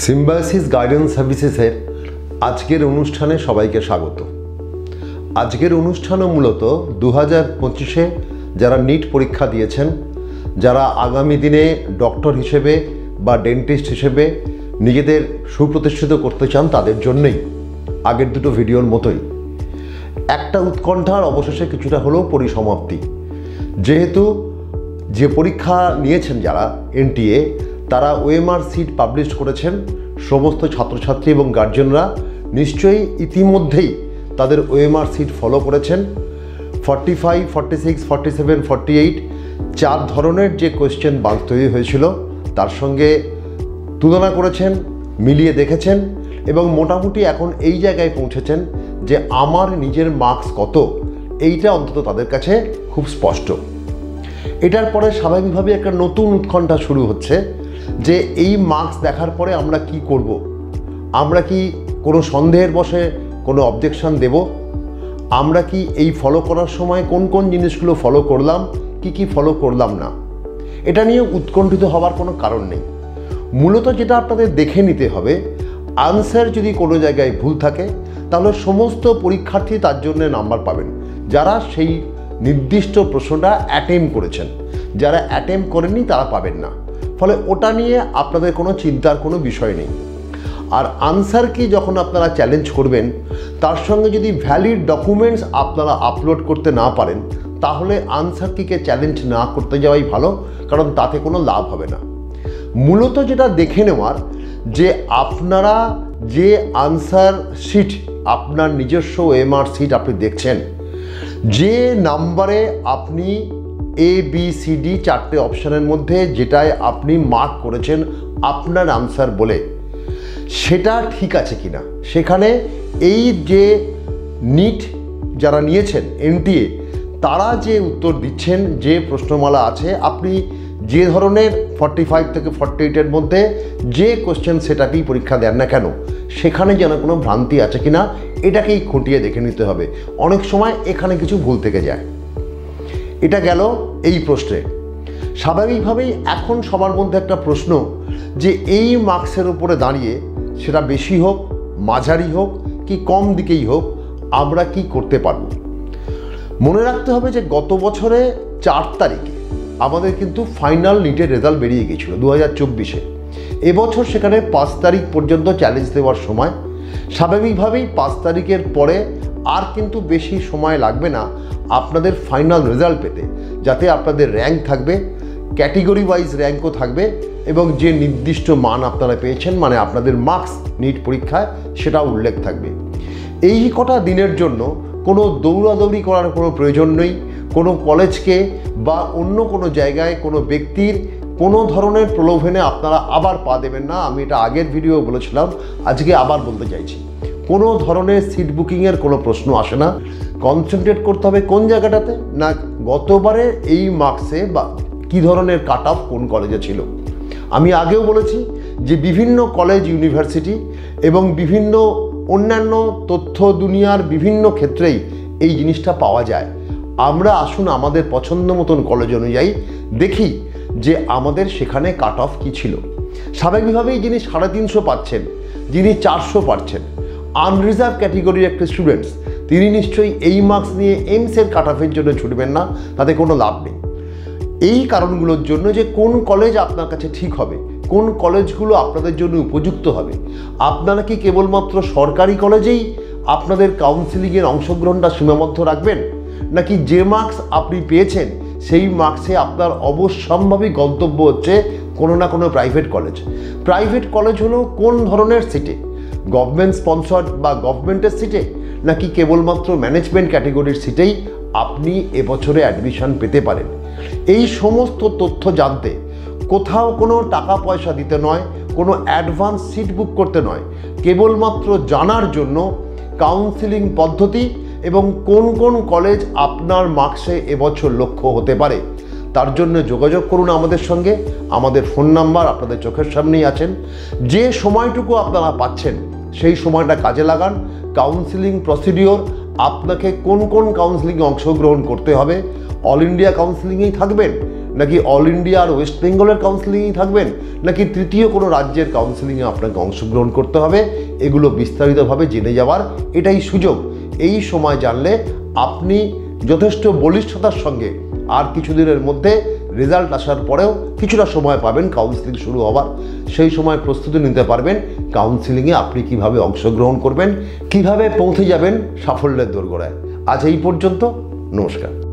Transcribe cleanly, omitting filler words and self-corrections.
Symbiosis guidance সার্ভিসেসের আজকের অনুষ্ঠানে সবাইকে স্বাগত। আজকের অনুষ্ঠানও মূলত 2025-এ যারা নিট পরীক্ষা দিয়েছেন, যারা আগামী দিনে ডক্টর হিসেবে বা ডেন্টিস্ট হিসেবে নিজেদের সুপ্রতিষ্ঠিত করতে চান তাদের জন্যই। আগের দুটো ভিডিওর মতোই একটা উৎকণ্ঠার অবশেষে কিছুটা হলেও পরিসমাপ্তি। যেহেতু যে পরীক্ষা নিয়েছেন যারা এনটিএ, তারা ওএমআর সিট পাবলিশ করেছেন। সমস্ত ছাত্রছাত্রী এবং গার্জেনরা নিশ্চয়ই ইতিমধ্যেই তাদের ওএমআর সিট ফলো করেছেন। 45, 46, 47, 48 চার ধরনের যে কোয়েশ্চেন ব্যাংক তৈরি হয়েছিল তার সঙ্গে তুলনা করেছেন, মিলিয়ে দেখেছেন এবং মোটামুটি এখন এই জায়গায় পৌঁছেছেন যে আমার নিজের মার্কস কত, এইটা অন্তত তাদের কাছে খুব স্পষ্ট। এটার পরে স্বাভাবিকভাবে একটা নতুন উৎকণ্ঠা শুরু হচ্ছে যে এই মার্কস দেখার পরে আমরা কি করব, আমরা কি কোনো সন্দেহের বশে কোনো অবজেকশন দেব, আমরা কি এই ফলো করার সময় কোন কোন জিনিসগুলো ফলো করলাম, কি ফলো করলাম না। এটা নিয়ে উৎকণ্ঠিত হওয়ার কোনো কারণ নেই। মূলত যেটা আপনাদের দেখে নিতে হবে, আনসার যদি কোনো জায়গায় ভুল থাকে তাহলে সমস্ত পরীক্ষার্থী তার জন্য নাম্বার পাবেন যারা সেই নির্দিষ্ট প্রশ্নটা অ্যাটেম্প করেছেন। যারা অ্যাটেম্প করেননি তারা পাবেন না। ফলে ওটা নিয়ে আপনাদের কোনো চিন্তার কোনো বিষয় নেই। আর আনসার কি যখন আপনারা চ্যালেঞ্জ করবেন তার সঙ্গে যদি ভ্যালিড ডকুমেন্টস আপনারা আপলোড করতে না পারেন তাহলে আনসার কিকে চ্যালেঞ্জ না করতে যাওয়াই ভালো, কারণ তাতে কোনো লাভ হবে না। মূলত যেটা দেখে নেওয়ার যে আপনারা যে আনসার শিট, আপনার নিজস্ব ওএমআর সিট আপনি দেখছেন, যে নাম্বারে আপনি ABCD চারটে অপশানের মধ্যে যেটায় আপনি মার্ক করেছেন আপনার আনসার বলে, সেটা ঠিক আছে কিনা। সেখানে এই যে নিট যারা নিয়েছেন এনটিএ, তারা যে উত্তর দিচ্ছেন, যে প্রশ্নমালা আছে, আপনি যে ধরনের 45 থেকে 48-এর মধ্যে যে কোশ্চেন সেটাকেই পরীক্ষা দেন না কেন, সেখানে যেন কোনো ভ্রান্তি আছে কিনা এটাকেই খুঁটিয়ে দেখে নিতে হবে। অনেক সময় এখানে কিছু ভুল থেকে যায়। এটা গেল এই প্রশ্নে। স্বাভাবিকভাবেই এখন সবার মধ্যে একটা প্রশ্ন যে এই মার্কসের উপরে দাঁড়িয়ে সেটা বেশি হোক, মাঝারি হোক কি কম দিকেই হোক, আমরা কি করতে পারব। মনে রাখতে হবে যে গত বছরে 4 তারিখে আমাদের কিন্তু ফাইনাল নিটের রেজাল্ট বেরিয়ে গিয়েছিল 2024-এ। এবছর সেখানে 5 তারিখ পর্যন্ত চ্যালেঞ্জ দেওয়ার সময়। স্বাভাবিকভাবেই 5 তারিখের পরে আর কিন্তু বেশি সময় লাগবে না আপনাদের ফাইনাল রেজাল্ট পেতে, যাতে আপনাদের র্যাঙ্ক থাকবে, ক্যাটেগরি ওয়াইজ র্যাঙ্কও থাকবে এবং যে নির্দিষ্ট মান আপনারা পেয়েছেন, মানে আপনাদের মার্কস নিট পরীক্ষায়, সেটা উল্লেখ থাকবে। এই কটা দিনের জন্য কোনো দৌড়াদৌড়ি করার কোনো প্রয়োজন নেই। কোনো কলেজকে বা অন্য কোনো জায়গায় কোনো ব্যক্তির কোনো ধরনের প্রলোভনে আপনারা আবার পা দেবেন না। আমি এটা আগের ভিডিও বলেছিলাম, আজকে আবার বলতে চাইছি, কোনো ধরনের সিট বুকিংয়ের কোনো প্রশ্ন আসে না। কনসেন্ট্রেট করতে হবে কোন জায়গাটাতে না, গতবারে এই মার্কসে বা কী ধরনের কাট অফ কোন কলেজে ছিল। আমি আগেও বলেছি যে বিভিন্ন কলেজ, ইউনিভার্সিটি এবং বিভিন্ন অন্যান্য তথ্য দুনিয়ার বিভিন্ন ক্ষেত্রেই এই জিনিসটা পাওয়া যায়। আমরা আসুন আমাদের পছন্দ মতন কলেজ অনুযায়ী দেখি যে আমাদের সেখানে কাট অফ কী ছিল। স্বাভাবিকভাবেই যিনি 350 পাচ্ছেন, যিনি 400 পাচ্ছেন, আনরিজার্ভ ক্যাটেগরির একটা স্টুডেন্টস, তিনি নিশ্চয়ই এই মার্কস নিয়ে এইমসের কাট অফের জন্য ছুটবেন না, তাতে কোনো লাভ নেই। এই কারণগুলোর জন্য যে কোন কলেজ আপনার কাছে ঠিক হবে, কোন কলেজগুলো আপনাদের জন্য উপযুক্ত হবে। আপনারা কি কেবলমাত্র সরকারি কলেজেই আপনাদের কাউন্সিলিংয়ের অংশগ্রহণটা সীমাবদ্ধ রাখবেন, নাকি যে মার্কস আপনি পেয়েছেন সেই মার্কসে আপনার অবশ্যম্ভাবী গন্তব্য হচ্ছে কোনো না কোনো প্রাইভেট কলেজ। প্রাইভেট কলেজ হলো কোন ধরনের সিটে, গভর্নমেন্ট স্পন্সর্ড বা গভর্নমেন্টের সিটে, নাকি কেবলমাত্র ম্যানেজমেন্ট ক্যাটেগরির সিটেই আপনি এবছরে অ্যাডমিশন পেতে পারেন। এই সমস্ত তথ্য জানতে কোথাও কোনো টাকা পয়সা দিতে নয়, কোনো অ্যাডভান্স সিট বুক করতে নয়, কেবলমাত্র জানার জন্য কাউন্সিলিং পদ্ধতি এবং কোন কোন কলেজ আপনার মার্কসে এবছর লক্ষ্য হতে পারে, তার জন্য যোগাযোগ করুন আমাদের সঙ্গে। আমাদের ফোন নাম্বার আপনাদের চোখের সামনেই আছেন। যে সময়টুকু আপনারা পাচ্ছেন সেই সময়টা কাজে লাগান। কাউন্সিলিং প্রসিডিওর, আপনাকে কোন কোন কাউন্সিলিংয়ে অংশগ্রহণ করতে হবে, অল ইন্ডিয়া কাউন্সিলিংয়েই থাকবেন নাকি অল ইন্ডিয়া আর ওয়েস্ট বেঙ্গলের কাউন্সিলিংয়ে থাকবেন, নাকি তৃতীয় কোনো রাজ্যের কাউন্সিলিংয়ে আপনাকে অংশগ্রহণ করতে হবে, এগুলো বিস্তারিতভাবে জেনে যাওয়ার এটাই সুযোগ। এই সময় জানলে আপনি যথেষ্ট বলিষ্ঠতার সঙ্গে আর কিছুদিনের মধ্যে রেজাল্ট আসার পরেও কিছুটা সময় পাবেন কাউন্সিলিং শুরু হওয়ার, সেই সময় প্রস্তুতি নিতে পারবেন কাউন্সিলিংয়ে আপনি কিভাবে অংশগ্রহণ করবেন, কিভাবে পৌঁছে যাবেন সাফল্যের দোরগোড়ায়। আজ এই পর্যন্ত, নমস্কার।